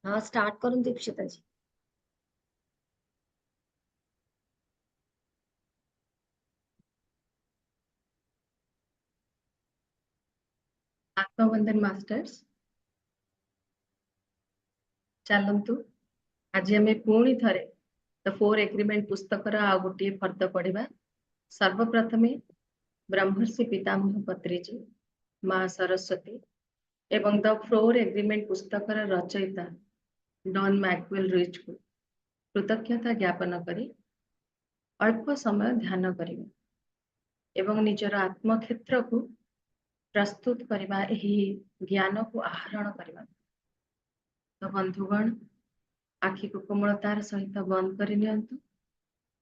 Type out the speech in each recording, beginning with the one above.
हाँ, स्टार्ट करून दीक्षिता जी। आत्मबंधन मास्टर्स चलतु आज आम पुणी थे द फोर एग्रीमेंट पुस्तकर आ गोटे फर्द पढ़ा। सर्वप्रथमे ब्रह्मर्षि पितामह पत्रीजी, माँ सरस्वती एवं द फोर एग्रीमेंट पुस्तकर रचयिता डॉन मैक्सवेल रिच को कृतज्ञता ज्ञापन करी अल्प समय ध्यान करिबा एवं निजर आत्मक्षेत्र को प्रस्तुत करने ज्ञान को आहरण करने। तो बंधुगण, आखि को कोमलतार सहित बंद कर नियंतु।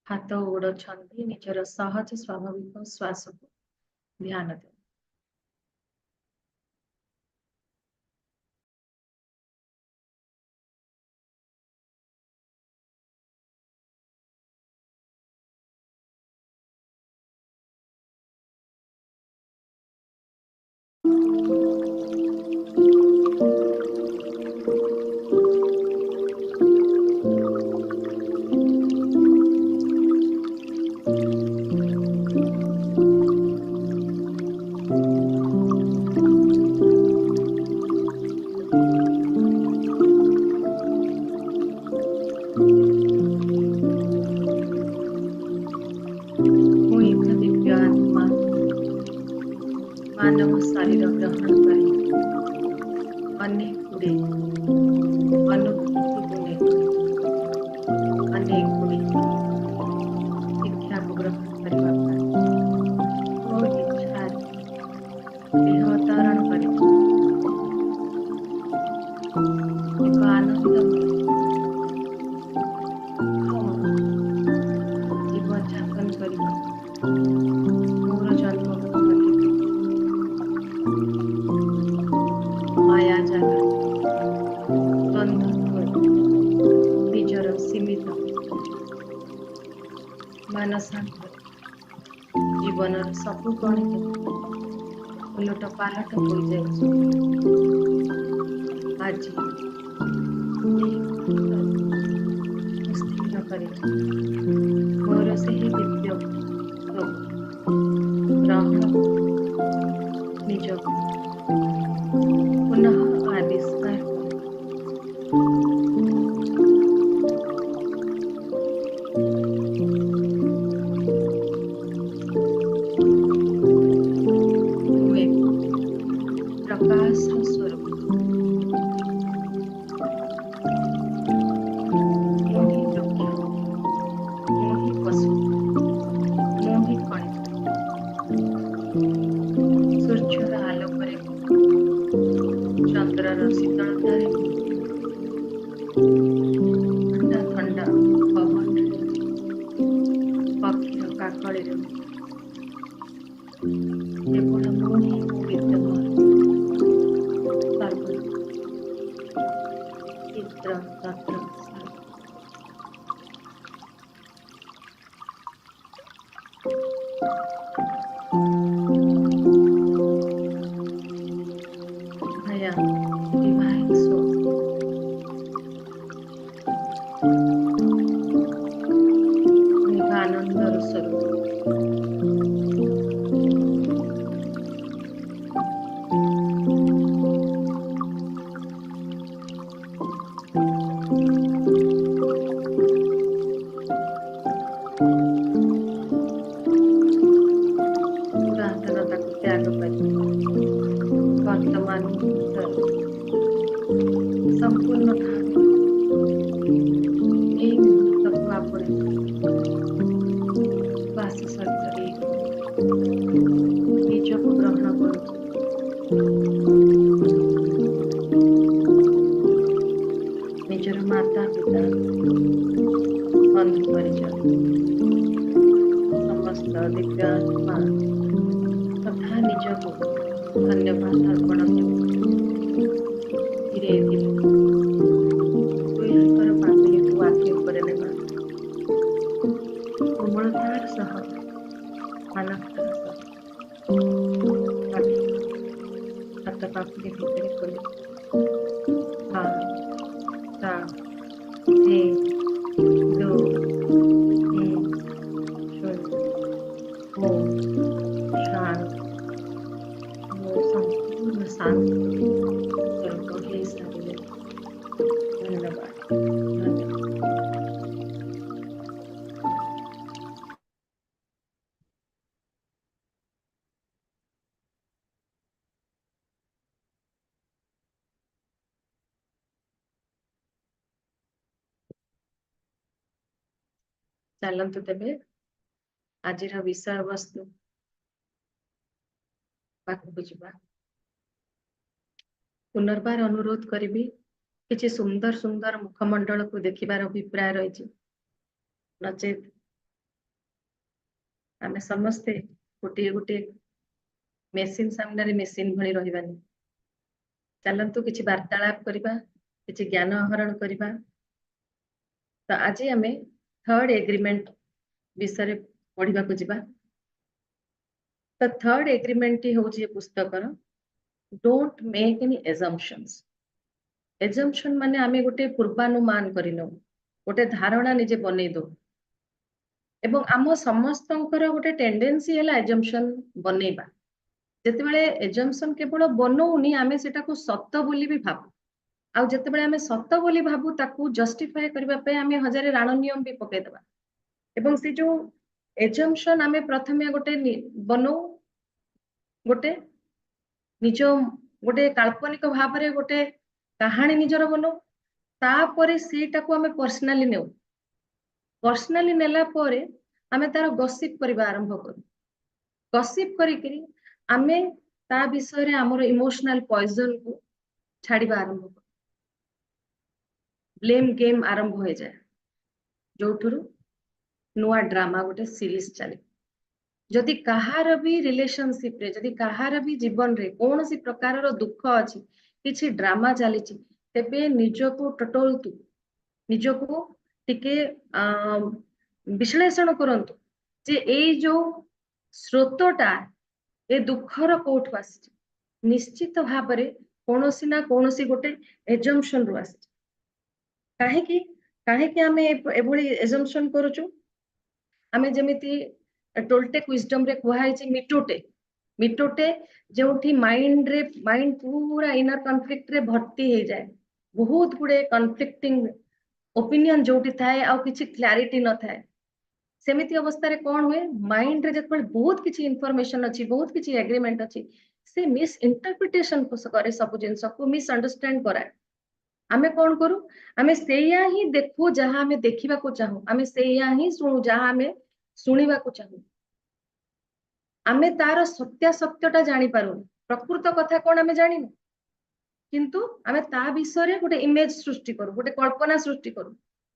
हाथ गोड़ छंदी निजर सहज स्वाभाविक श्वास को ध्यान दे। मानव शरीर ग्रहण करी अनेक गुड़े अनुभूति को लेकर अनेक गुड़े शिक्षा को ग्रहण करने इच्छा देह अवतरण कर आनंदमय जीवन यापन करने मोर जन्म माया जाल द्वंद्व निजर सीमित मानसांतर जीवन सबु गणित उलट पालट हो जाए। आज स्थिर कर मोर से दिव्य ग्रहण निज पुनः आविष्कार प्रकाश स्वरूप मोहि लोक्य मोहि पशु मोहि कणिक सूर्यर आलोक चंद्रर शीतलतार ठंडा ठंडा पवन पक्षीर काकली केवल मोहि विद्यमान सर्व चित्र तत्र भया डिवाइन सोल निभानंद स्वरूप पुरातनता को त्याग कर वर्तमान संपूर्ण भाव यही मुहूर्त को आपणे श्वास सहित निज को ग्रहण करूँ। निजर माता पिता बंधु परिजन समस्त दिव्यात्मा तथा निज को धन्यवाद अर्पण धीरे धीरे दुई हाथर पाखरी को आखि ऊपर नेबा कोमलतार सह मानवतार सह हाथ पाखरी भितर खोले ଶାନ୍ତ ସ୍ୱରୂପ ହେଇସାରିଲେ। ଧନ୍ୟବାଦ ଧନ୍ୟବାଦ। ଚାଲନ୍ତୁ ତେବେ ଆଜିର ବିଷୟବସ୍ତୁ ପାଖକୁ ଯିବା। ପୁନର୍ବାର ଅନୁରୋଧ କରିବି, କିଛି ସୁନ୍ଦର ସୁନ୍ଦର ମୁଖମଣ୍ଡଳକୁ ଦେଖିବାର ଅଭିପ୍ରାୟ ରହିଛି, ନଚେତ୍ ଆମେ ସମସ୍ତେ ଗୋଟିଏ ଗୋଟିଏ ମେସିନ ସାମ୍ନାରେ ମେସିନ ଭଳି ରହିବାନି। ଚାଲନ୍ତୁ କିଛି ବାର୍ତ୍ତାଳାପ କରିବା, କିଛି ଜ୍ଞାନ ଆହରଣ କରିବା। ତ ଆଜି ଆମେ ଥର୍ଡ ଏଗ୍ରିମେଣ୍ଟ ବିଷୟରେ ପଢିବାକୁ ଯିବା। ତ ଥର୍ଡ ଏଗ୍ରିମେଣ୍ଟ ଟି ହେଉଛି ଏ ପୁସ୍ତକର ଡୋଣ୍ଟ ମେକ୍ ଏନି ଏଜମ୍ପସନ୍ସ। ଏଜମ୍ପସନ ମାନେ ଆମେ ଗୋଟେ ପୂର୍ବାନୁମାନ କରିନଉ, ଗୋଟେ ଧାରଣା ନିଜେ ବନେଇ ଦଉ। ଏବଂ ଆମ ସମସ୍ତଙ୍କର ଗୋଟେ ଟେଣ୍ଡେନ୍ସି ହେଲା ଏଜମ୍ପସନ ବନେଇବା। ଯେତେବେଳେ ଏଜମ୍ପସନ କେବଳ ବନଉନି, ଆମେ ସେଟାକୁ ସତ ବୋଲି ବି ଭାବୁ। ଆଉ ଯେତେବେଳେ ଆମେ ସତ ବୋଲି ଭାବୁ, ତାକୁ ଜଷ୍ଟିଫାଏ କରିବା ପାଇଁ ଆମେ ହଜାରେ ରାଣ ନିୟମ ବି ପକେଇଦବା। ଏବଂ ସେ ଯୋଉ ଏଜମ୍ପସନ ଆମେ ପ୍ରଥମେ ଗୋଟେ ବନଉ, ଗୋଟେ ନିଜ ଗୋଟେ କାଳ୍ପନିକ ଭାବରେ ଗୋଟେ କାହାଣୀ ନିଜର ବନଉ, ତାପରେ ସେଇଟାକୁ ଆମେ ପର୍ସନାଲି ନେଉ। ପର୍ସନାଲି ନେଲା ପରେ ଆମେ ତାର ଗସିପ କରିବା ଆରମ୍ଭ କରୁ। ଗସିପ କରିକିରି ଆମେ ତା ବିଷୟରେ ଆମର ଇମୋସନାଲ ପଏଜନ କୁ ଛାଡିବା ଆରମ୍ଭ କରୁ। ବ୍ଲେମ ଗେମ୍ ଆରମ୍ଭ ହୋଇଯାଏ, ଯୋଉଠରୁ ନୂଆ ଡ୍ରାମା ଗୋଟେ ସିରିଜ ଚାଲେ। ଯଦି କାହାର ବି ରିଲେସନशिप ରେ, ଯଦି କାହାର ବି ଜୀବନରେ କୌଣସି ପ୍ରକାରର ଦୁଃଖ ଅଛି, କିଛି ଡ୍ରାମା ଚାଲିଛି, ତେବେ ନିଜକୁ ଟଟୋଲତୁ, ନିଜକୁ ଟିକେ ବିଶ୍ଳେଷଣ କରନ୍ତୁ ଯେ ଏଇ ଯୋଉ ସ୍ରୋତଟା ଏ ଦୁଃଖର କୋଉଠୁ ଆସିଛି। ନିଶ୍ଚିତ ଭାବରେ କୌଣସି ନା କୌଣସି ଗୋଟେ ଏଜମ୍ପସନ ରୁ ଆସିଛି। କାହିଁକି କାହିଁକି ଆମେ ଏଭଳି ଏଜମ୍ପସନ କରୁଛୁ? ଆମେ ଯେମିତି ଟୋଲଟେକ୍ ୱିଜଡମ ରେ କୁହାଯାଇଛି ମିଟୋଟେ, ମିଟୋଟେ ଯୋଉଠି ମାଇଣ୍ଡ ପୁରା ଇନର କନଫ୍ଲିକ୍ଟ ରେ ଭର୍ତ୍ତି ହେଇଯାଏ। ବହୁତ ଗୁଡେ କନଫ୍ଲିକ୍ଟିଂ ଓପିନିଅନ ଯୋଉଠି ଥାଏ, ଆଉ କିଛି କ୍ଲାରିଟି ନଥାଏ। ସେମିତି ଅବସ୍ଥାରେ କଣ ହୁଏ, ମାଇଣ୍ଡରେ ଯେତେବେଳେ ବହୁତ କିଛି ଇନଫର୍ମେସନ ଅଛି, ବହୁତ କିଛି ଏଗ୍ରିମେଣ୍ଟ ଅଛି, ସେ ମିସ୍ ଇଣ୍ଟରପ୍ରିଟେସନ କରେ, ସବୁ ଜିନିଷକୁ ମିସ୍ ଅଣ୍ଡରଷ୍ଟାଣ୍ଡ କରାଏ। ଆମେ କଣ କରୁ, ଆମେ ସେଇଆ ହିଁ ଦେଖୁ ଯାହା ଆମେ ଦେଖିବାକୁ ଚାହୁଁ, ଆମେ ସେଇଆ ହିଁ ଶୁଣୁ ଯାହା ଆମେ ଶୁଣିବାକୁ ଚାହୁଁ। ଆମେ ତାର ସତ୍ୟାସତ୍ୟଟା ଜାଣିପାରୁନୁ, ପ୍ରକୃତ କଥା କଣ ଆମେ ଜାଣିନୁ, କିନ୍ତୁ ଆମେ ତା ବିଷୟରେ ଗୋଟେ ଇମେଜ ସୃଷ୍ଟି କରୁ, ଗୋଟେ କଳ୍ପନା ସୃଷ୍ଟି କରୁ,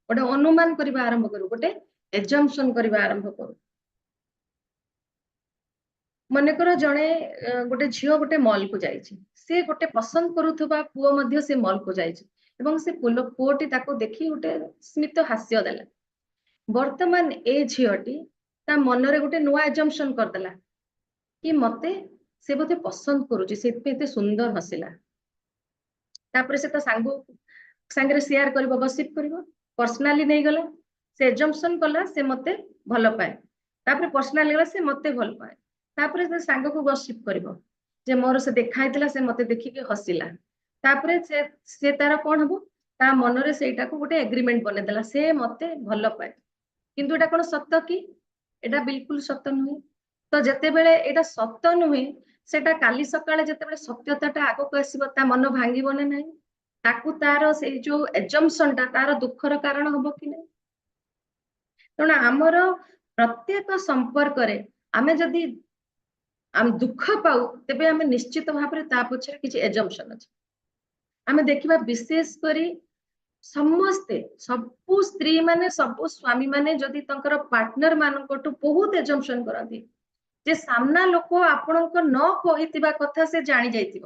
ଗୋଟେ ଅନୁମାନ କରିବା ଆରମ୍ଭ କରୁ, ଗୋଟେ ଏଜମ୍ପସନ କରିବା ଆରମ୍ଭ କରୁ। ମନେକର ଜଣେ ଗୋଟେ ଝିଅ ଗୋଟେ ମଲକୁ ଯାଇଛି, ସେ ଗୋଟେ ପସନ୍ଦ କରୁଥିବା ପୁଅ ମଧ୍ୟ ସେ ମଲକୁ ଯାଇଛି, ଏବଂ ସେ ପୁଅଟି ତାକୁ ଦେଖି ଗୋଟେ ସ୍ମିତ ହାସ୍ୟ ଦେଲା। ବର୍ତ୍ତମାନ ଏ ଝିଅଟି ତା ମନରେ ଗୋଟେ ନୂଆ ଏଜମ୍ପସନ କରିଦେଲା କି ମତେ ସେ ବୋଧେ ପସନ୍ଦ କରୁଛି, ସେଥିପାଇଁ ଏତେ ସୁନ୍ଦର ହସିଲା। ତାପରେ ସେ ତା ସାଙ୍ଗରେ ସେୟାର କରିବ, ଗସିପ କରିବ, ପର୍ସନାଲି ନେଇଗଲା। ସେ ଏଜମ୍ପସନ କଲା ସେ ମତେ ଭଲ ପାଏ, ତାପରେ ପର୍ସନାଲି ଗଲା ସେ ମତେ ଭଲ ପାଏ। ତାପରେ ସେ ସାଙ୍ଗକୁ ଗସିପ କରିବ ଯେ ମୋର ସେ ଦେଖା ହେଇଥିଲା, ସେ ମତେ ଦେଖିକି ହସିଲା। ତାପରେ ସେ ତାର କଣ ହବ, ତା ମନରେ ସେଇଟାକୁ ଗୋଟେ ଏଗ୍ରିମେଣ୍ଟ ବନେଇଦେଲା, ସେ ମତେ ଭଲ ପାଏ। କିନ୍ତୁ ଏଟା କଣ ସତ କି? ଏଟା ବିଲକୁଲ ସତ ନୁହେଁ। ତ ଯେତେବେଳେ ଏଟା ସତ ନୁହେଁ, ସେଟା କାଲି ସକାଳେ ଯେତେବେଳେ ସତ୍ୟତାଟା ଆଗକୁ ଆସିବ, ତା ମନ ଭାଙ୍ଗିବ ନା ନାହିଁ? ତାକୁ ତାର ସେଇ ଯୋଉ ଏଜମ୍ପସନଟା ତାର ଦୁଃଖର କାରଣ ହବ କି ନାହିଁ? ତେଣୁ ଆମର ପ୍ରତ୍ୟେକ ସମ୍ପର୍କରେ ଆମେ ଯଦି ଆମେ ଦୁଃଖ ପାଉ, ତେବେ ଆମେ ନିଶ୍ଚିତ ଭାବରେ ତା ପଛରେ କିଛି ଏଜମ୍ପସନ ଅଛି। ଆମେ ଦେଖିବା ବିଶେଷ କରି ସମସ୍ତେ, ସବୁ ସ୍ତ୍ରୀ ମାନେ, ସବୁ ସ୍ୱାମୀ ମାନେ ଯଦି ତାଙ୍କର ପାର୍ଟନର ମାନଙ୍କଠୁ ବହୁତ ଏଜମ୍ପସନ କରନ୍ତି ଯେ ସାମ୍ନା ଲୋକ ଆପଣଙ୍କ ନ କହିଥିବା କଥା ସେ ଜାଣି ଯାଇଥିବ,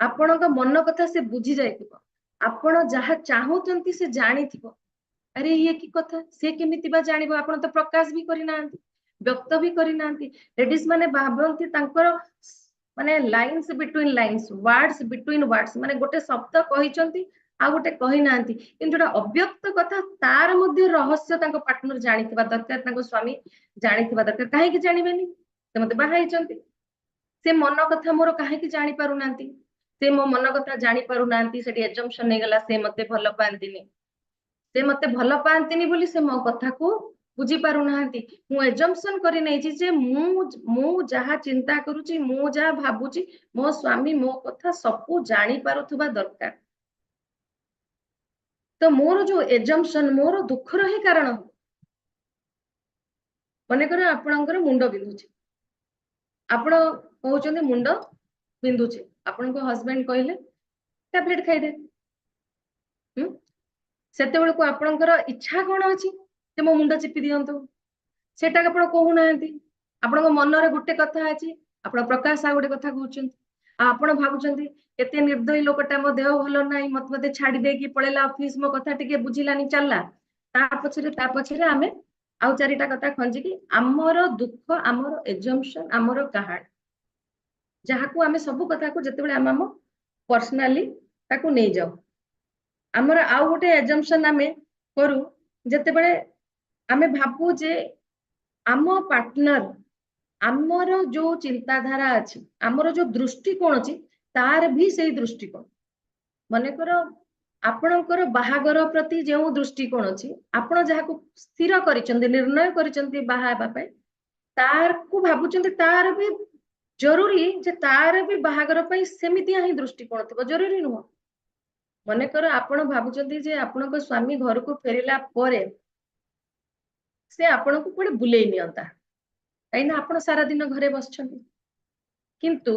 ଆପଣଙ୍କ ମନ କଥା ସେ ବୁଝି ଯାଇଥିବ, ଆପଣ ଯାହା ଚାହୁଁଛନ୍ତି ସେ ଜାଣିଥିବ। ଆରେ ଇଏ କି କଥା, ସେ କେମିତି ବା ଜାଣିବ? ଆପଣ ତ ପ୍ରକାଶ ବି କରିନାହାନ୍ତି, ବ୍ୟକ୍ତ ବି କରିନାହାନ୍ତି। ଲେଡିଜ ମାନେ ଭାବନ୍ତି ତାଙ୍କର ମାନେ ଲାଇନ୍ସ ବିଟୱିନ ଲାଇନ୍ସ, ୱାର୍ଡସ ବିଟୱିନ ୱାର୍ଡସ, ମାନେ ଗୋଟେ ଶବ୍ଦ କହିଛନ୍ତି ଆଉ ଗୋଟେ କହିନାହାନ୍ତି, କିନ୍ତୁ ଯୋଉଟା ଅବ୍ୟକ୍ତ କଥା ତାର ମଧ୍ୟ ରହସ୍ୟ ତାଙ୍କ ପାର୍ଟନର ଜାଣିଥିବା ଦରକାର, ତାଙ୍କ ସ୍ୱାମୀ ଜାଣିଥିବା ଦରକାର। କାହିଁକି ଜାଣିବେନି? ସେ ମତେ ବାହା ହେଇଛନ୍ତି, ସେ ମନ କଥା ମୋର କାହିଁକି ଜାଣି ପାରୁନାହାନ୍ତି? से मो मन कथा जानी पारु नांती सेठी एजम्पशन नहीं गला से मते भल पांतिनी से मते भल पांतिनी बोली से मो कथा को बुझी पारु नांती मु एजम्पशन करि नै छी जे मु जहा चिंता करूची मु जहा भाबुची मो स्वामी मो कथा सबको जानी पारुथबा दरकार तो मोर जो एजम्पशन मोर दुखर ही कारण मने कर आपणकर मुंड बिंधुची आपण कहउचंदी मुंड बिंधुची आपण को हस्बैंड कहले टैबलेट खाइ दे सेते बेल को आपणकर इच्छा कोन अछि जे मो मुंड चिपि दियंतु सेटा आपण कहू नाहंती आपण मन रे गुटे कथा अछि आपण प्रकाश आ गुटे कथा कहउचंती आपण भाबुचंती केते निर्दयी लोकटा मो देह भलो नाही मते छाडी दे कि पळेला ऑफिस मो कथा टिके बुझिलानी चलला ता पछरे आमे आउ चारिटा कथा खंजी कि आमर दुख आमर एजम्पशन आमर कहानी जहाँ को आमे सब कथा को जते बेले आम पर्सनाली ताको नै जाऊ आमर आउ गोटे एजम्पशन आमे करू जते बेले आमे भाबू जे आम पार्टनर आमर जो चिंताधारा अछि आमर जो दृष्टिकोण अछि तार भी सेही दृष्टिकोण मने करो आपणकर बाहागर प्रति जो दृष्टिकोण अछि आपण जहा को स्थिर करिसंती निर्णय करिसंती बाहा बापे तार को भाबुचंती तार भी जरूरी जे तार भी बाहागर पई सेमिति ही दृष्टिकोण थिबो जरूरी नुह मने कर आपण भाबुचंती जे आपणक स्वामी घर को फेरिला परे से आपण को कोडे बुलेई नियंता काइना आपण सारा दिन घरे बसछंती किंतु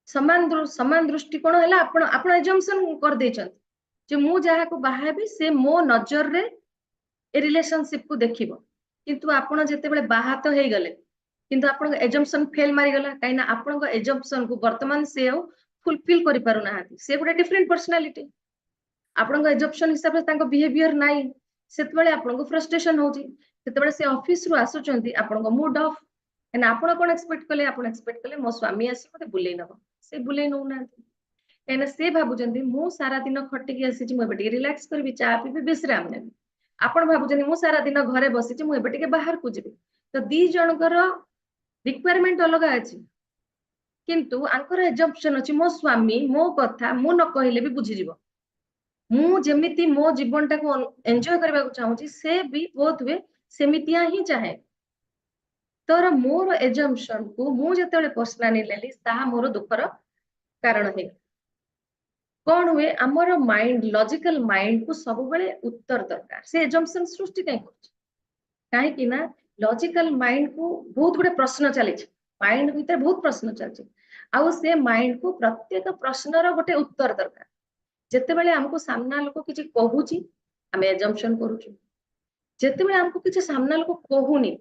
समान दृष्टिकोण हैला आपण एजम्पशन कर देछंती जे मु जहा को बाहाबी से मो नजर रे ए रिलेशनशिप को देखिबो किंतु आपण जते बेले बाहात हेई गले किंतु आपण एजम्पशन फेल मारी गला काइना आपण एजम्पशन को वर्तमान से फुलफिल करि पारु नाहाती से गुटे डिफरेंट पर्सनालिटी आपण एजम्पशन हिसाब से तांको बिहेवियर नाही सेते बेले आपण फ्रस्ट्रेशन होची सेते बेले से ऑफिस रु आसुचंती आपण मूड ऑफ एना आपण कोन एक्सपेक्ट कले मो स्वामी आसी मते बुलेई नबो से बुलेई नो नांती एना से भाबुचंती मु सारा दिन खटिकी आसी मु एबे रिलैक्स करबी चा पीबी विश्राम नेबी आपण भाबुचंती मु सारा दिन घरे बसिची मु एबे टिके बाहर को जेबी तो दी जनकर रिक्वायरमेंट अलग अछि किंतु आंकर एजम्पशन अछि मो स्वामी मो कथा मु न कहिले भी बुझी जिवो मु जेमिति मो जीवन टाको एन्जॉय करबा को चाहूची से भी बहुत हुए सेमितिया ही चाहे तोर मोर एजम्पशन को मु जतेले पर्सनली लेली ताहा मोर दुखर कारण है कौन हुए आमर माइंड लॉजिकल माइंड को सब बेले उत्तर दरकार से एजम्पशन सृष्टि कहीं कहीं कि ना लॉजिकल माइंड को बहुत गुडे प्रश्न चली माइंड भीतर बहुत प्रश्न चलछि आउ से माइंड को प्रत्येक प्रश्नर गोटे उत्तर दरकार जेते बेले हमको सामना लोक किछि कहूची हमें एजम्पशन करूछु जेते बेले हमको किछि सामना लोक कहूनी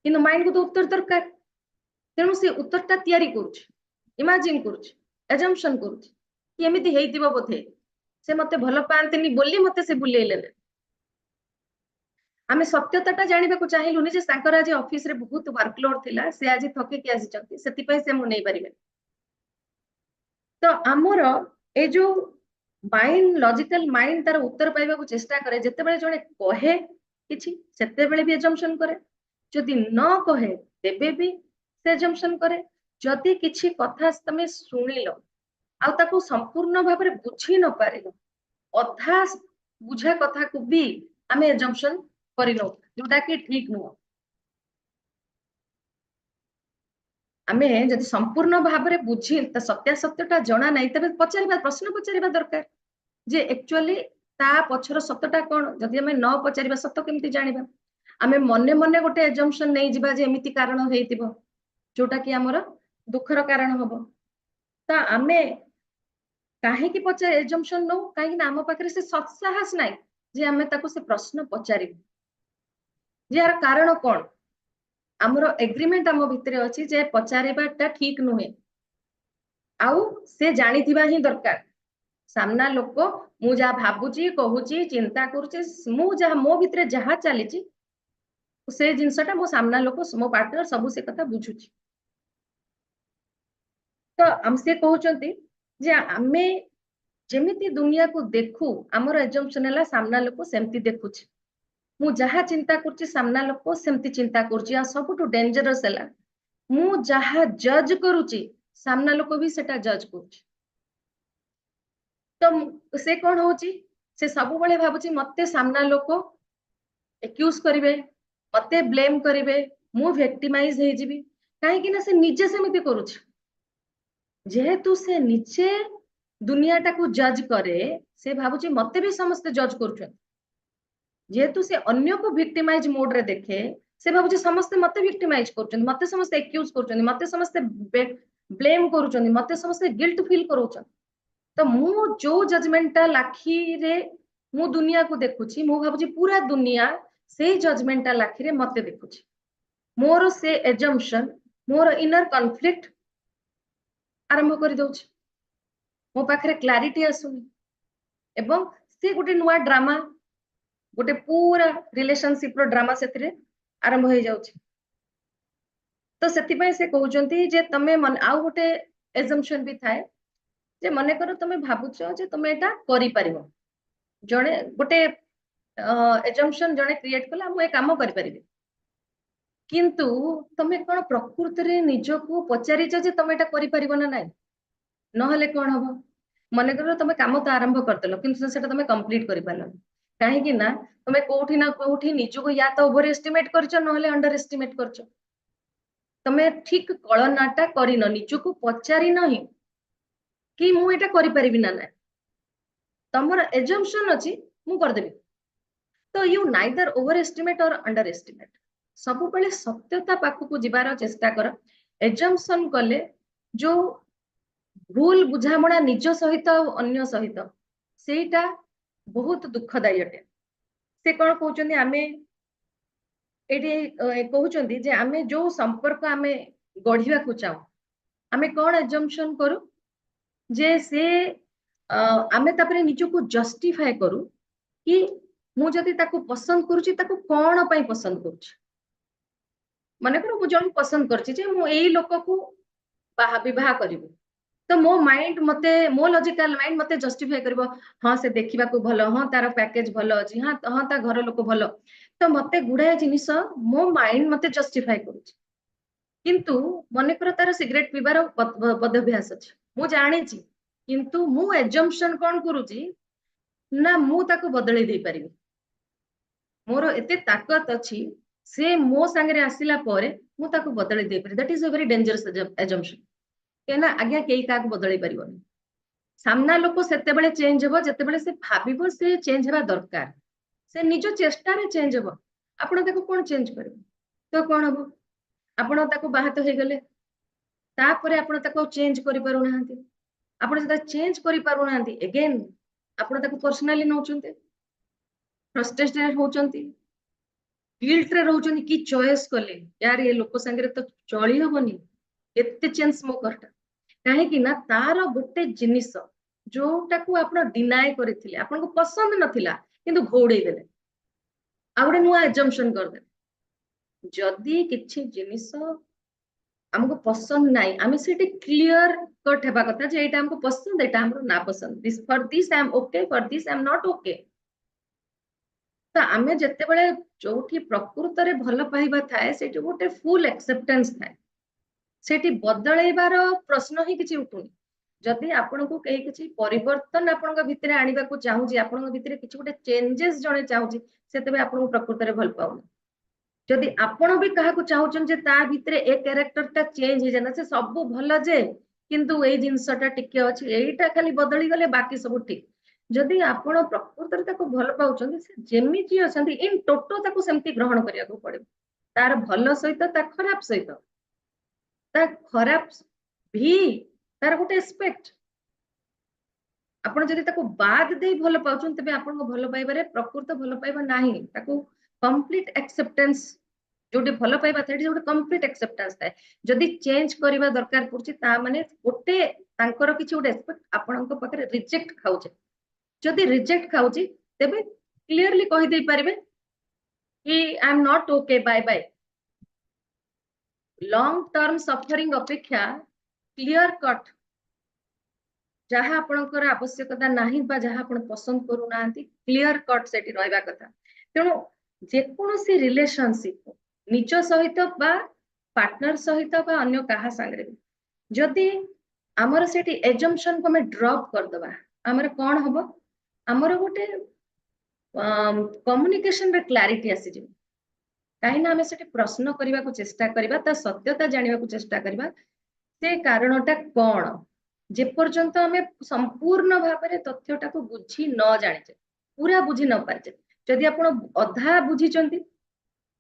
किंतु माइंड को तो उत्तर दरकार तेणु से उत्तरटा तैयारी करूछु इमेजिन करूछु एजम्पशन करूछु कि एमिति हेइतिबो बोधे से मते भल पांतिनी बोली मते से बुलेइले आमे सत्यताटा जानिबा को चाहिलुनी जे सांकर आज ऑफिस रे बहुत वर्कलोड थिला से आज थके के आसी चंती सेति पई से मु नै परिबे तो आमर ए जो माइंड लॉजिकल माइंड तार उत्तर पाइबा को चेष्टा करे जते बेले जणे कहे किछि सेते बेले भी एजम्पशन करे जदि न कहे तेबे भी से एजम्पशन करे जदि किछि कथा तमे सुनिलो आ ताको संपूर्ण भाबरे बुझी न पारिलो अधा बुझा कथा को भी आमे एजम्पशन करिनो जोटा कि ठीक नुह आमे जदि संपूर्ण भाबरे बुझी त सत्यासत्यटा जणा नै तबे पचारिबा प्रश्न पचारिबा दरकार जे एक्चुअली ता पछर सत्यटा कोन जदि आमे न पचारिबा सत्य केमति जानिबा आमे मने मने गोटे एजम्पशन नै जिबा जे एमिति कारण हेइतिबो जोटा कि हमर दुखर कारण हबो ता आमे काहे कि पचार एजम्पशन नो काहे कि आम पाखरे से सत्साहस नै जे आमे ताको से प्रश्न पचारिबो जे यार कारण कोन आमर एग्रीमेंट आम भितरे अछि जे पचारिबाटा ठीक नुहे आउ से जानिथिबा ही दरकार सामना लोक मु जा भाबुची कहूची चिंता करूची मु जा मो भितरे जहा चलीची से जिनसटा मो सामना लोक मो पार्टनर सब से कथा बुझुची तो हमसे कहउचंती जे आमे जेमिति दुनिया को देखू आमर एजम्पशन हला सामना लोक सेमति देखुची मु जहा चिंता करची सामना लोक सेमति चिंता करची आ सबटु डेंजरस हला मु जहा जज करूची सामना लोक भी सेटा जज करची तो से कौन होची से सब बळे भाबुची मते सामना लोक एक्यूज करिवे मते ब्लेम करिवे मु विक्टिमाइज हे जिबी काहे कि ना से निजे सेमिति करूछ जेहेतु से निजे दुनिया टाकू जज करे से भाबुची मते भी समस्त जज करूछन जेहेतु से अन्य को विक्टिमाइज मोड रे देखे से भाबुची समस्त मते विक्टिमाइज करूछन मते समस्त एक्यूज करूछन मते समस्त ब्लेम करूछन मते समस्त गिल्ट फील करूछन तो मु जो जजमेंटल आखी रे मु दुनिया को देखुची मु भाबुची पूरा दुनिया से जजमेंटल आखी रे मते देखुची मोर से एजम्पशन मोर इनर कॉन्फ्लिक्ट आरंभ कर दउची मो पाखरे क्लैरिटी आसुनी एवं से गोटे नुआ ड्रामा गोटे पूरा रिलेशनशिप रो ड्रामा सेतिरे आरंभ हो जाउची तो सेति पय से कहउचंती जे तमे मन आउ गोटे एजम्पशन भी थाए जे मने करो तमे भाबुचो जे तमे एटा करि परिबो जणे गोटे एजम्पशन जणे क्रिएट कला मु ए काम करि परिबे किंतु तमे कोन प्रकृति रे निजको पचारिछ जे तमे एटा करि परिबो ना नाही नहले कोन हबो मने करो तमे काम तो आरंभ करतलो किंतु सेटा तमे कंप्लीट करि पालो काहे कि ना तमे कोठी ना कोठी निजको या तो ओवर एस्टिमेट करछो नहले अंडर एस्टिमेट करछो तमे ठीक कळनाटा करिनो निजको पचारि नाही कि मु एटा करि परिबि ना ना तमर एजम्पशन अछि मु कर देबी तो यू नाइदर ओवर एस्टिमेट और अंडर एस्टिमेट सब बेले सत्यता पाखु जिबार चेष्टा कर एजम्पशन कले जो भूल बुझामणा निज सहित अन्य सहित सेटा बहुत दुखदायी अटे से कौन कहउचंदी आमे एटी कहउचंदी जे आमे जो संपर्क आमे गढ़िवा को चाहू आमे कौन एजम्पशन करू जे से आमे तापरे निजको जस्टिफाई करू कि मु जदि ताको पसंद करूची ताको कोन पई पसंद करूची माने करो मु जन पसंद करची जे मु एई लोक को विवाह करिबो तो मो माइंड मते मो लॉजिकल माइंड मते जस्टिफाई करबो हां से देखिबा को भलो हां तार पैकेज भलो अछि हां हां ता घर लोक भलो तो मते गुडा जिनिस मो माइंड मते जस्टिफाई करूची किंतु मने कर तार सिगरेट पीबार बदभ्यास अछि मु जानि छी किंतु मु एजम्पशन कोन करूची ना मु ताको बदलै दे परिबी मोर एते ताकत अछि से मो संगे आसिला परे मु ताको बदलै दे परि that is a very dangerous assumption केना आज्ञा केई काक बदलै परिबोनी सामना लोक सेते बेले चेंज हेबो जते बेले से भाबिबो से चेंज हेबा दरकार से निज चेष्टा रे चेंज हेबो आपण ताको कोन चेंज करबो तो कोन हबो आपण ताको बाहात हे गेले तापरे आपण ताको चेंज करि पारु नाहंती आपण जदा चेंज करि पारु नाहंती अगेन आपण ताको पर्सनली नौचंते फ्रस्ट्रेटेड होचंती गिल्ट रे रहउचंती कि चॉइस कले यार ये लोक संगे तो चली हबनी एते चेंज मो करता काहे कि ना तार गोटे जिनिस जोटा को आपण डिनाय करथिले आपण को पसंद नथिला किंतु घोड़े देले आ गोटे नुआ एजम्पशन कर दे जदी किछि जिनिस हमको पसंद नाही आमे सेटे क्लियर कट हेबा कथा जे एटा हमको पसंद एटा हमरो ना पसंद this for this I am okay for this I am not okay तो आमे जते बेले जोठी प्रकृत रे भलो पाइबा थाए सेठी गोटे फुल एक्सेप्टेंस थाए सेठी बदलैबार प्रश्न ही किछि उठुनी जदि आपण को कई किछि परिवर्तन आपण भितरे आनिबा को चाहू जे आपण भितरे किछि गोटे चेंजेस जणे चाहू जे सेतबे आपण प्रकृत रे भल पाउनी जदि आपण भी कहा को चाहूचन जे ता भितरे ए कैरेक्टर ता चेंज हे जाना से सब भलो जे किंतु ए जिंसटा टिके अछि एटा खाली बदली गले बाकी सब ठीक जदि आपण प्रकृत रे ताको भल पाउचन से जेमिति अछंती इन टोटो ताको सेमति ग्रहण करिया को पड़े तार भलो सहित ता खराब सहित ता खराब भी तार गोटे एस्पेक्ट आपण जदि ताको बाद दे भलो पाउचन तबे आपण को भलो पाइबारे प्रकृत भलो पाइबा नाही ताको कंप्लीट एक्सेप्टेंस जोटी भलो पाइबा थेडी जोटी कंप्लीट एक्सेप्टेंस थाए जदि चेंज करिबा दरकार पुरची ता माने गोटे तांकर किछि गोटे एस्पेक्ट आपण को पकरे रिजेक्ट खाउचे जदि रिजेक्ट खाउची तबे क्लियरली कहि दे पारिबे कि I am not okay bye bye long term suffering अपेक्षा क्लियर कट जहाँ आपणकर आवश्यकता नाही बा जहाँ आपण पसंद करू नांती क्लियर कट सेठी रहबा कथा तेणु जेकोसी रिलेशनशिप निज सहित बा पार्टनर सहित बा अन्य कहा संगे जदि आमर सेठी एजम्पशन को हमें ड्रॉप कर दबा आमर कौन हम आमर गोटे कम्युनिकेशन रे क्लैरिटी आसी जिवो कहीं आम से प्रश्न करने को चेष्टा करवा सत्यता जानने को चेष्टा करवा से कारणटा कौन जेपर्यंत आम संपूर्ण भाव में तथ्यटा को बुझी न जाने पूरा बुझी न पारे जदि आप अधा बुझी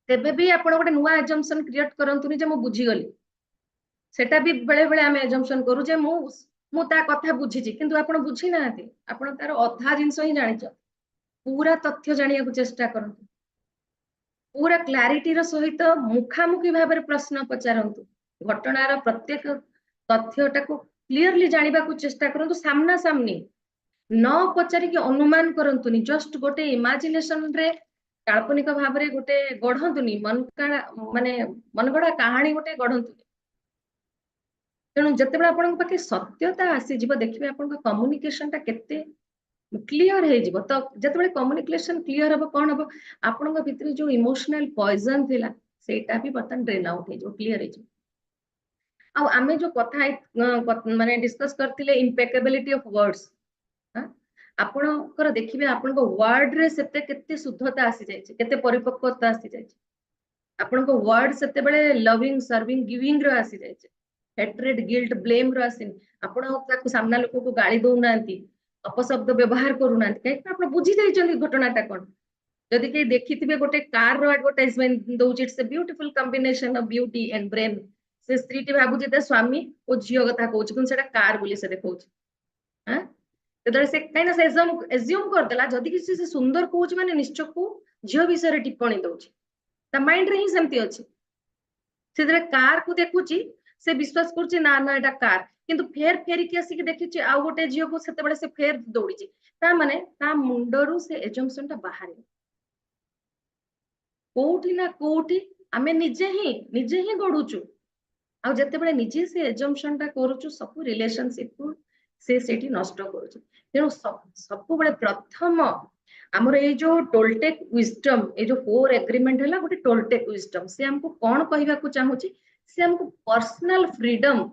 तेबे भी आप गोटे नुआ एजम्पशन क्रिएट करंतुनी जे मु बुझीगली सेटा भी बेले बेले आम एजम्पशन करू जे मु ता कथा बुझीची किंतु आपण बुझी नाहांती आपण तार अधा जिंस ही जानिछ पूरा तथ्य जानिया को चेष्टा करंतु पूरा क्लारिटी रो सहित मुखामुखी भाव में प्रश्न पचारंतु घटनार प्रत्येक तथ्यटा को क्लियरली जानिबा को चेष्टा करंतु सामना सामनी न पचारिक अनुमान करंतुनी जस्ट गोटे इमेजिनेशन रे काल्पनिक भाव में गोटे गढ़ंतुनी माने मनगढ़ा कहानी गोटे गढ़ंतुनी तेणु जितेबाला आपन पाखे सत्यता आसीଯିव देखिए आपन कम्युनिकेशन टा केते क्लियर हो तो जिते कम्युनिकेशन क्लियर हम कौन हम आपण भीतर जो इमोशनल पॉइजन थिला सेटा भी बर्तन ड्रेन आउट हो क्लियर हो आमे जो कथा माने डिस्कस करथिले इम्पेकेबिलिटी ऑफ वर्ड्स आपणकर देखिए आपण वर्ड रे सेते केते शुद्धता आसी जाय छै केते परिपक्वता आसी जाय छै आपण वर्ड सेते बेले लविंग सर्विंग गिविंग रो आसी जाय छै हेट्रेड गिल्ट ब्लेम रो आसी आपण ताको सामना लोक को गाली दउ नांती अपशब्द व्यवहार करूना कहीं बुझी जाइए घटनाटा कौन जदि कहीं देखी गोटे कार रो एडवर्टाइजमेंट दउछि it's a beautiful combination of beauty and brain से स्त्री टी भाबुछि ता स्वामी ओ झियो कथा कहउछि कोन सेटा कार बोली से देखउछि हां तेदरे से कहीं से एज्यूम कर देला जदि किसी से सुंदर कहउछि माने निश्चय को झियो विषय रे टिप्पणी दउछि ता माइंड रे ही सेमती अछि से कार को देखुछि से विश्वास करछि ना ना एटा कार किंतु फेर फेरिकी आसिक देखिछि आ गोटे झियो को सेते बेले से फेर दौड़ीछि ता माने ता मुंडरू से एजम्पशन टा बाहर कोठी ना कोठी आमे निजे ही गढुछु आ जते बेले निजे से एजम्पशन टा करूछु सब रिलेशनशिप को से सेठी नष्ट करूछु तेनु सब बेले प्रथम हमर ए जो टोलटेक विजडम ए जो 4 एग्रीमेंट हला गोटे टोलटेक विजडम से हमको कोन कहिबा को चाहूछि से हमको पर्सनल फ्रीडम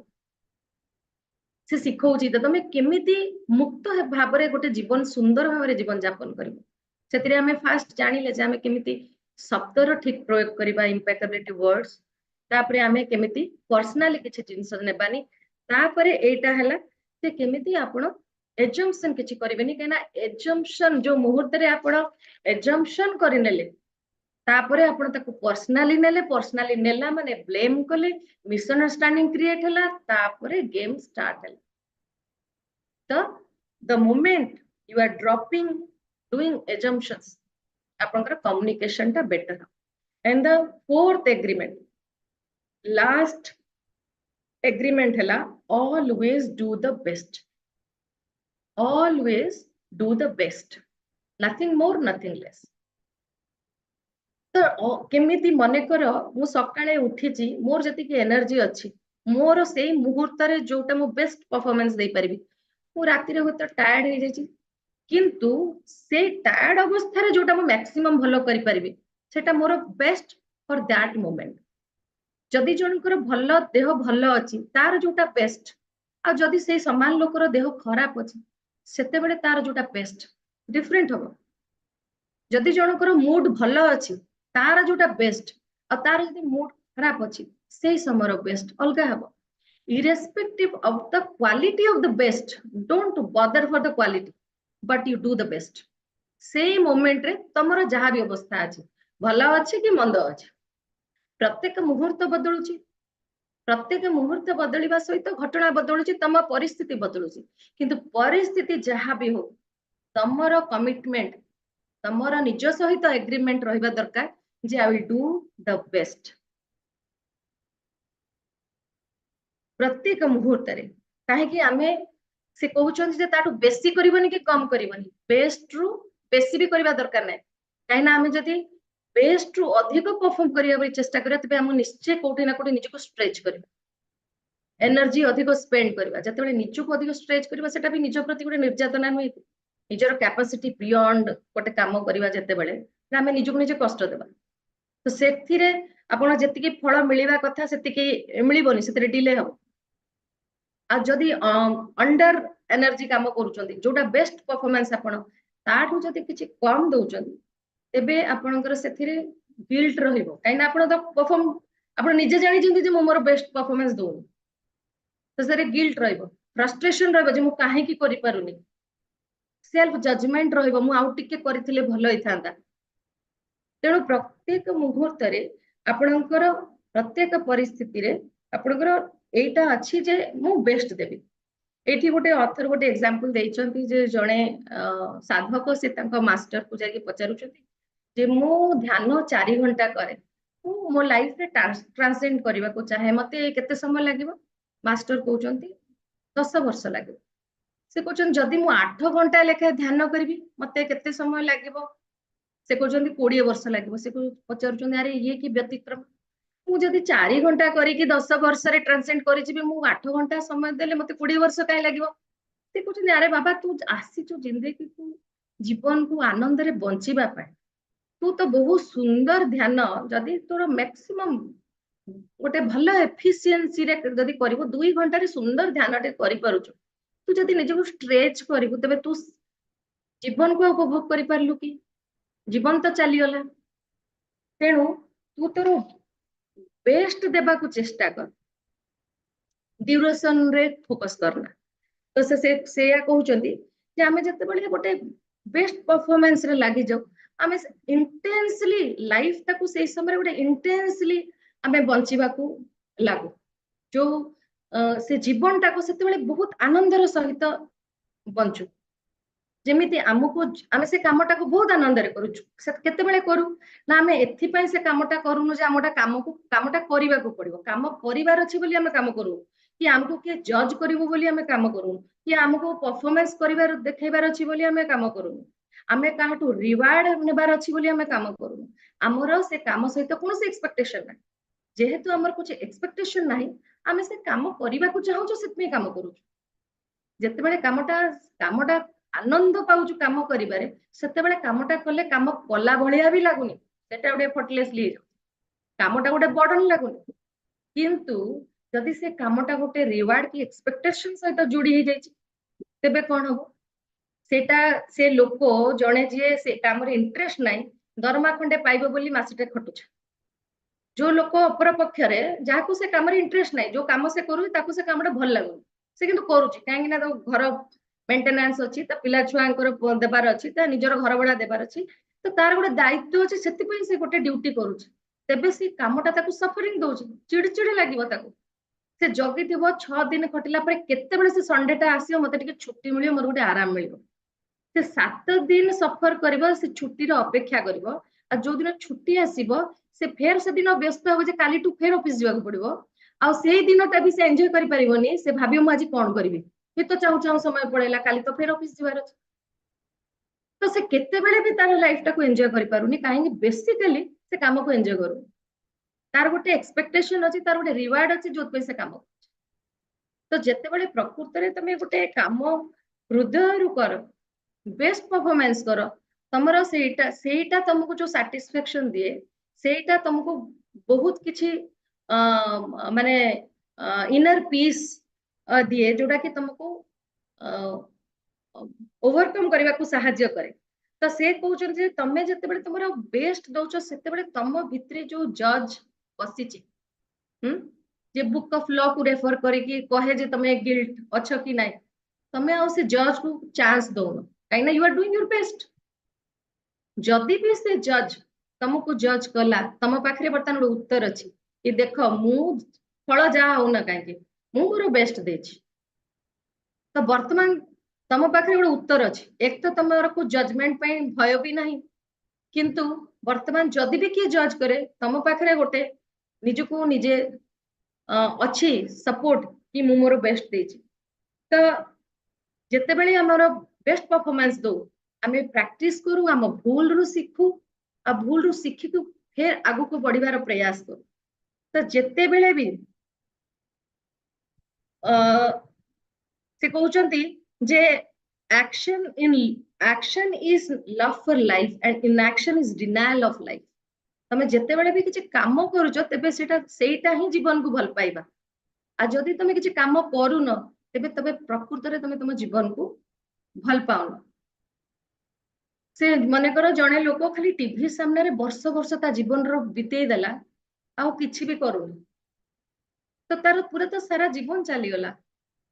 से शिखौछि त तमे केमिति मुक्त भाव रे गोटे जीवन सुंदर भाव रे जीवन यापन करबो सेतिरे हमें फास्ट जानिले जे हमें केमिति शब्दर ठीक प्रयोग करबा इम्पेकेबिलिटी वर्ड्स तापरे हमें केमिति पर्सनली किछि जिंस नेबानी तापरे एटा हला से केमिति आपण एजम्पशन किछि करबेनी केना एजम्पशन जो मुहूर्त रे आपण एजम्पशन करिनेले तापरे आपण ताको पर्सनली नेला माने ब्लेम कले मिसअंडरस्टैंडिंग क्रिएट हला तापरे गेम स्टार्ट हला तो the moment you are dropping doing assumptions आपनकर कम्युनिकेशन टा better and the fourth agreement last agreement हला always do the best always do the best nothing more nothing less तो केमिति मने कर मु सकाळे उठिची मोर जति की एनर्जी अछि मोर सेई मुहूर्त रे जोटा मु बेस्ट परफॉर्मेंस दे परिबी मु राति रे होत टायर्ड हे जाची किंतु से टायर्ड अवस्था रे जोटा मु मैक्सिमम भलो करि परिबी सेटा मोर बेस्ट फॉर दैट मोमेंट जदि जनकर भलो देह भलो अछि तार जोटा बेस्ट आ जदि से समान लोकर देह खराब अछि सेते बेले तार जोटा बेस्ट डिफरेंट हो जदि जनकर मूड भलो अछि तार जोटा बेस्ट और तार जदि मूड खराब अछि से समर बेस्ट अलगा हबो irrespective of the quality of the best don't bother for the quality but you do the best से मोमेंट रे तमरो जहा भी अवस्था अछि भलो अछि कि मंद अछि प्रत्येक मुहूर्त बदलुछि प्रत्येक मुहूर्त बदलिबा सहित घटना बदलुछि तम परिस्थिति बदलुछि किंतु परिस्थिति जहा भी हो तमरो कमिटमेंट तमरो निज सहित एग्रीमेंट रहिबा दरकार जे I will do the best प्रत्येक मुहूर्त रे काहे कि आमे से कहउछन जे ताटू बेसी करबनी कि कम करबनी बेस्ट रु बेसी भी करबा दरकार नै काहे ना आमे जदी बेस्ट रु अधिक परफॉर्म करिया चेष्टा करिया तबे हम निश्चय कोठी ना कोठी निजको स्ट्रेच करबा एनर्जी अधिक स्पेंड करबा जते बेले निजको अधिक स्ट्रेच करबा सेटा भी निज प्रति गोटे निर्यातना नै निजर कैपेसिटी बियॉन्ड गोटे काम करबा जते बेले आमे निजको निजे कष्ट देबा तो सेथिरे आपण जति की फळ मिलिबा कथा सेति की मिलिबोनी सेतिरे डिले हो आ जदि अंडर एनर्जी काम करूछंती जोटा बेस्ट परफॉर्मेंस आपण ताठू जदि किछि कम दउछंती तेबे आपणकर सेथिरे गिल्ट रहिबो काइना आपण तो परफॉर्म आपण निजे जानि जंती जे मोर बेस्ट परफॉर्मेंस दउ तो सरे गिल्ट रहिबो फ्रस्ट्रेशन रहिबो जे मु काहे की करि पारुनी सेल्फ जजमेंट रहिबो मु आउ टिके करिथिले भलो होइथांता तेणु प्रत्येक मुहूर्त रे आपणकर प्रत्येक परिस्थिति रे आपणकर एटा अछि जे मु बेस्ट देबी एठी गोटे ऑथर गोटे एग्जांपल देइचंती जे जणे साधक से तांको मास्टर को जाके पचारुचंती जे मु ध्यान 4 घंटा करे मु मो लाइफ रे ट्रांसेंड करबा को चाहे मते केते समय लागिवो मास्टर कहउचंती 10 वर्ष लागिवो से कहउचंती जदि मु 8 घंटा लेखे ध्यान करबी मते केते समय लागिवो से कहउचंती 20 वर्ष लागिवो से पचारुचंती अरे ये की व्यतिक्रम मु जदि 4 घंटा करी कि 10 वर्ष रे ट्रांसेंड करि जिबी मु 8 घंटा समय देले मते 20 वर्ष काहे लागिवो से कहउचंती अरे बाबा तू आसी जो जिंदगी को जीवन को आनंद रे बंचिबा पाए तू तो बहुत सुंदर ध्यान जदि तोर मैक्सिमम गोटे भल एफिशिएंसी रे जदि करिवो 2 घंटा रे सुंदर ध्यान टे करि पारुछु तू जदि निजको स्ट्रेच करिवो तबे तू जीवन को उपभोग करि पारलु कि जीवन तो चली गला तेणु तू तोर बेस्ट देबा को चेष्टा कर ड्यूरेशन रे फोकस करना तो से या कहउचंती जे आमे जते बळे गोटे बेस्ट परफॉर्मेंस रे लागि जाऊ आमे इंटेंसली लाइफ ताकू से समय गोटे इंटेंसली आमे बंचिबा को लागू जो से जीवन टाको सेते बळे बहुत आनंदर सहित बंचू जेमिति हमको आमे से कामटा को बहुत आनंद रे करूछु से केते बळे करू ना आमे एथि पय से कामटा करूनु जे हमटा कामटा करिबा को पड़िबो काम परिवार अछि बोली आमे काम करू कि हमको के जज करिवो बोली आमे काम करू कि हमको परफॉर्मेंस करिवार देखैबार अछि बोली आमे काम करू आमे काहटू रिवार्ड नेबार अछि बोली आमे काम करू हमरो से काम सहित कोनोसे एक्सपेक्टेशन नै जेहेतु हमर कुछ एक्सपेक्टेशन नाही आमे से काम करिबा को चाहू जो सेतमे काम करू जते बळे कामटा आनंद पाउछु काम करिबारे सेते बळे कामटा कले काम कला भलिया भी लागुनी सेटा गोटे फटलेसली कामटा गोटे बर्डन लागुनी किंतु जदि से कामटा गोटे रिवार्ड की एक्सपेक्टेशन सहित जोड़ी ही जाइछि तेबे कोन हो सेटा से लोको जणे जे से काम रे इंटरेस्ट नाही दरमा खंडे पाइबो बोली मासटे खटुछ जो लोक अपर पक्ष रे जाको से काम रे इंटरेस्ट नाही जो काम से करू ताको से कामटा भल लागु से किंतु करूछि काहे ना तो घर मेंटेनेंस अछि त पिला छुआंकर देबार अछि त निजर घर बडा देबार अछि तो तार गोटे दायित्व अछि सेति पय से गोटे ड्यूटी करूछि तेबे से कामटा ताको सफरिंग दोछि चिड़चिड़ लागिवो ताको से जगी थिबो 6 दिन खटिला पर केते बेले से संडे टा आसीओ मते टिके छुट्टी मिलियो मोर गोटे आराम मिलियो से 7 दिन सफर करिवो से छुट्टी रो अपेक्षा करिवो आ जो दिन छुट्टी आसीबो से फेर से दिन व्यस्त हो जे काली टू फेर ऑफिस जीवा पड़िबो आ सेही दिनटा भी से एन्जॉय करि परिबोनी से भाबियो मु आज कोन करबी हे तो चाहू चाहू समय पड़ेला काली तो फेर ऑफिस जीवार अछि तो से केते बेले भी तार लाइफ टा को एन्जॉय करि पारुनी काहे बेसिकली से काम को एन्जॉय करू तार गोटे एक्सपेक्टेशन अछि तार गोटे रिवार्ड अछि जो पैसे काम तो जेते बेले प्रकृत रे तमे गोटे काम हृदय रु कर बेस्ट परफॉर्मेंस कर तमरो सेटा तुमको जो सैटिस्फैक्शन दिए सेटा तुमको बहुत किछि माने इनर पीस दिए जोटा कि तुमको ओवरकम करबा को सहायता करे तो से कहउछन जे तमे जते बेले तमरो बेस्ट दोचो सेते बेले तम भितरे जो जज बसिछि जे बुक ऑफ लॉ को रेफर करे कि कहे जे तमे गिल्ट अच्छो कि नाही तमे आ से जज को चांस दोनो काहे ना you are doing your best जदि भी से जज तुमको जज कला तम पाखरे बर्तन उत्तर अछि कि देखो मु फल जा हो ना काहे मु मोर बेस्ट देछि तो वर्तमान तम पाखरे गोटे उत्तर अछि एक तो तमर को जजमेंट पय भय भी नाही किंतु वर्तमान जदि भी किए जज करे तम पाखरे गोटे निजको निजे अच्छी सपोर्ट कि मु मोर बेस्ट देछि तो जेते बेले हमर बेस्ट परफॉर्मेंस दो आमे प्रैक्टिस करू हम भूल रु सीखू आ भूल रु सीखी को फिर आगु को बढ़िबार प्रयास करू तो जेते बेले भी से कहउचंती जे action is love for life and inaction is denial of life तमे जेते बेले भी किछि काम करूचो तेबे सेटा ही जीवन को भल पाइबा आ जदि तमे किछि काम करू न तेबे तबे प्रकृत रे तमे तुम जीवन को भल पाउन से मने करो जने लोक खाली टीवी सामने रे वर्ष वर्ष ता जीवन रो बितेई देला आउ किछि भी करूनी तो तार पूरा तो सारा जीवन चली गला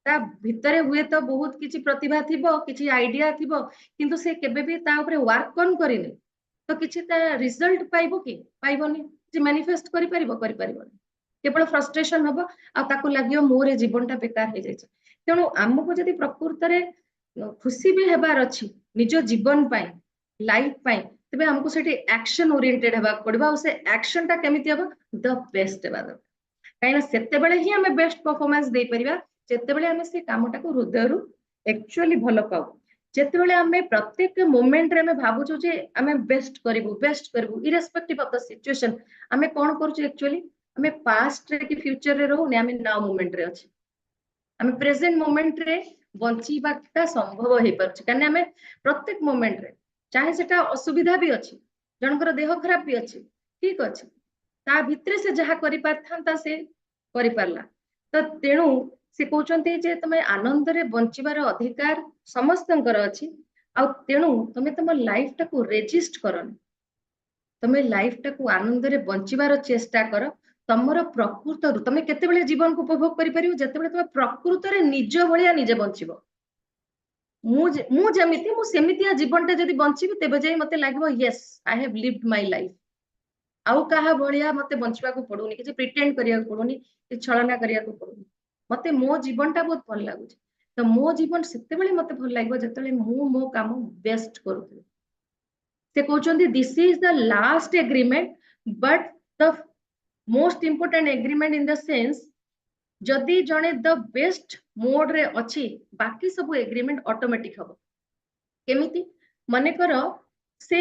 ता भितरे हुए तो बहुत किछि प्रतिभा थिबो किछि आइडिया थिबो किंतु से केबे भी ता ऊपर वर्क कौन करिने तो किछि ता रिजल्ट पाइबो कि पाइबोनी जे मैनिफेस्ट करि परिबोनी केवल फ्रस्ट्रेशन हबो आ ताको लागियो मोरे जीवनटा बेकार हे जाय तेणु आमको जदि प्रकृत रे खुशी भी हेबार अछि निज जीवन पाई लाइफ पाई तबे हमको सेठी एक्शन ओरिएंटेड हेबा पड़बा से एक्शन टा केमिति हबो द बेस्ट हेबा कहीं सेते बेले ही हमें बेस्ट परफॉर्मेंस दे परिबा जेते बेले हमें से कामटा को हृदयरु एक्चुअली भलो पाऊ जेते बेले हमें प्रत्येक मोमेंट रे हमें भाबुछु जे हमें बेस्ट करबु इरेस्पेक्टिव ऑफ द सिचुएशन हमें कोन करूछु एक्चुअली हमें पास्ट रे कि फ्यूचर रे रहू ने हमें नाउ मोमेंट रे अछि हमें प्रेजेंट मोमेंट रे बंचीबाटा संभव हे परछ कारण हमें प्रत्येक मोमेंट रे चाहे सेटा असुविधा भी अछि जनकर देह खराब भी अछि ठीक अछि ता भितरे से जहा करि पारथांता से करि पारला तो तेणु से कहउचंती जे तमे आनंद रे बंचिबार अधिकार समस्तंकर अछि आ तेणु तमे तम लाइफ टा को रेजिस्ट करन तमे लाइफ टा को आनंद रे बंचिबार चेष्टा कर तमरो प्रकृत रु तमे केते बेले जीवन को उपभोग करि परियो जते बेले तमे प्रकृत रे निज भलिया निजे बंचिबो मु जेमिति मु सेमितिया जीवन टा जदी बंचिबि तेबे जाई मते लागबो yes I have lived my life आउ कहा भलिया मते बंचबा को पडुनी कि प्रिटेंड करिया को पडुनी कि छलना करिया को पडुनी मते मो जीवन टा बहुत भल लागु तो मो जीवन सेते बेले मते भल लागबो जते बेले मु मो काम बेस्ट करूथि से कहउचंदी this is the last agreement but the most important agreement in the sense जदि जने द बेस्ट मोड रे अछि बाकी सब एग्रीमेंट ऑटोमेटिक हबो केमिति माने करो से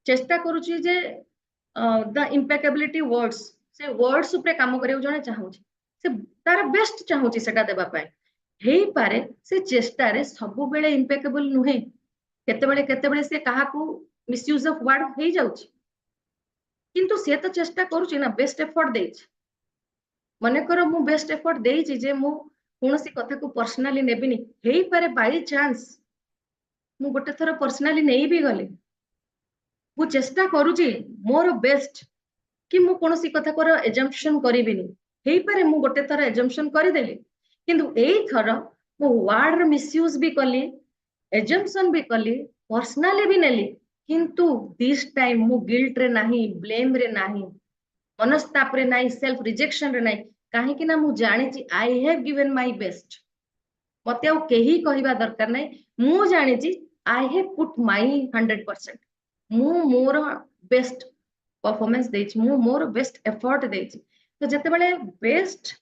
चेष्टा करूची जे द इम्पेकेबिलिटी वर्ड्स से वर्ड्स ऊपर काम करियो जने चाहूची से तार बेस्ट चाहूची सेटा देबा पाए हेई पारे से चेष्टा रे सब बेले इम्पेकेबल नुहे केते बेले से कहा को मिसयूज ऑफ वर्ड हे जाउची किंतु से तो चेष्टा करूची ना बेस्ट एफर्ट देछि मने करो मु बेस्ट एफर्ट देछि जे मु कोनोसी कथा को पर्सनली नेबिनी हेई पारे बाय चांस मु गोटे थरो पर्सनली नेई भी गले मु चेष्टा करूची मोर बेस्ट कि मु कोनोसी कथा को एजम्पशन करिबिनी हेई पारे मु गोटे थरो एजम्पशन करि देली किंतु एई थरो मु वर्ड र मिसयूज भी कली एजम्पशन भी कली पर्सनली भी नेली किंतु दिस टाइम मु गिल्ट रे नाही ब्लेम रे नाही मनस्ताप रे नाही सेल्फ रिजेक्शन रे नाही काहे कि ना मु जानि छी I have given my best मते आ केही कहिबा दरकार नाही मु जानि छी आई हैव पुट माय 100% मु मोर बेस्ट परफॉर्मेंस देछि मु मोर बेस्ट एफर्ट देछि तो जते बेले बेस्ट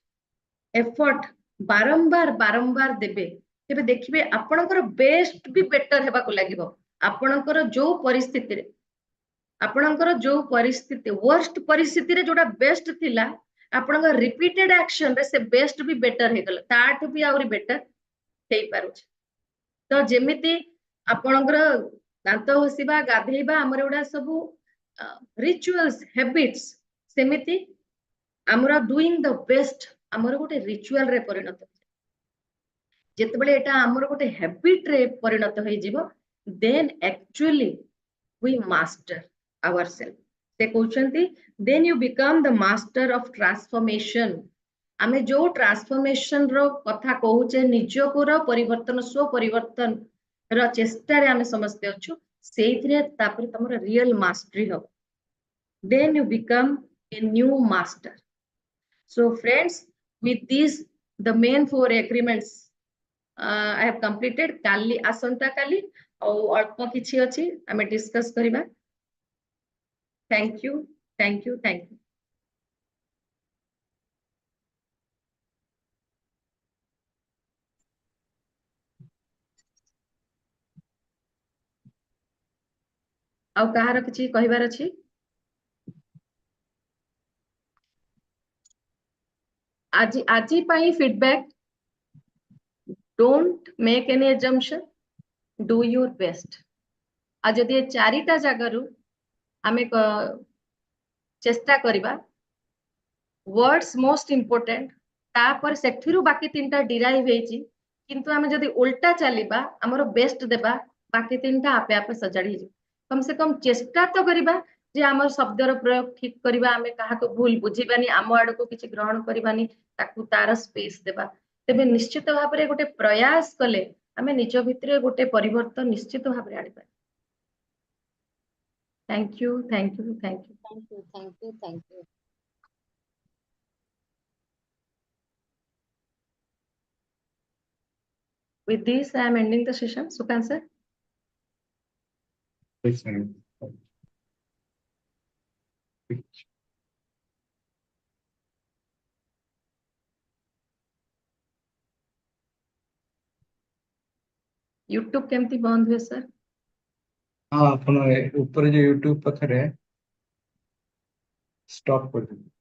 एफर्ट बारंबार बारंबार देबे तेबे देखिबे आपणकर बेस्ट भी बेटर हेबा को लागिबो आपणकर जो परिस्थिति रे आपणकर जो परिस्थिति वर्स्ट परिस्थिति रे जोडा बेस्ट थिला आपणकर रिपीटेड एक्शन रे से बेस्ट भी बेटर हे गला ताठ भी आउरी बेटर हेई पारुछ तो जेमिति आपणकर दांत घसीबा गाधेइबा हमर उडा सब रिचुअल्स हैबिट्स सेमिति हमरा डूइंग द बेस्ट हमर गोटे रिचुअल रे परिणत जेते बेले एटा हमर गोटे हैबिट रे परिणत होई जीवो then actually we master ourselves से कहउचंती then you become the master of transformation आमे जो ट्रांसफॉर्मेशन रो कथा कहूचे निजो को रो परिवर्तन स्व परिवर्तन रो चेष्टा रे आमे समझते अछु सेइथरे तापर तमर रियल मास्टरी हो then you become a new master so friends with these the main four agreements I have completed काली आसंता काली और अल्प किछि अछि आमे डिस्कस करिबा Thank you, thank you, thank you. आउ कहार किछि कहिबार अछि आजी आजी पाई feedback don't make any assumption do your best आ जदि चारिटा जगरु आमे चेष्टा करिबा वर्ड्स मोस्ट इंपोर्टेंट तापर सेठिरु बाकी तीनटा डिराइव हेची किंतु आमे जदि उल्टा चलिबा हमर बेस्ट देबा बाकी तीनटा आपे आपे सजाड़ी हिजो कम से कम चेष्टा तो करिबा जे हमर शब्दर प्रयोग ठीक करिबा आमे काहा को भूल बुझिबानी आम आड़ को किछि ग्रहण करिबानी ताकू तार स्पेस देबा तेबे निश्चित भाबरे गोटे प्रयास कले आमे निज भितरे गोटे परिवर्तन निश्चित भाबरे आनिबा thank you thank you thank you thank you thank you thank you with this I am ending the session Sukan sir Please, madam. YouTube केमती बंद हुए सर हाँ, ଆପଣ ଉପରେ ଯୋଉ ୟୁଟ୍ୟୁବ ପାଖରେ ଷ୍ଟପ୍ କରିଦେବେ।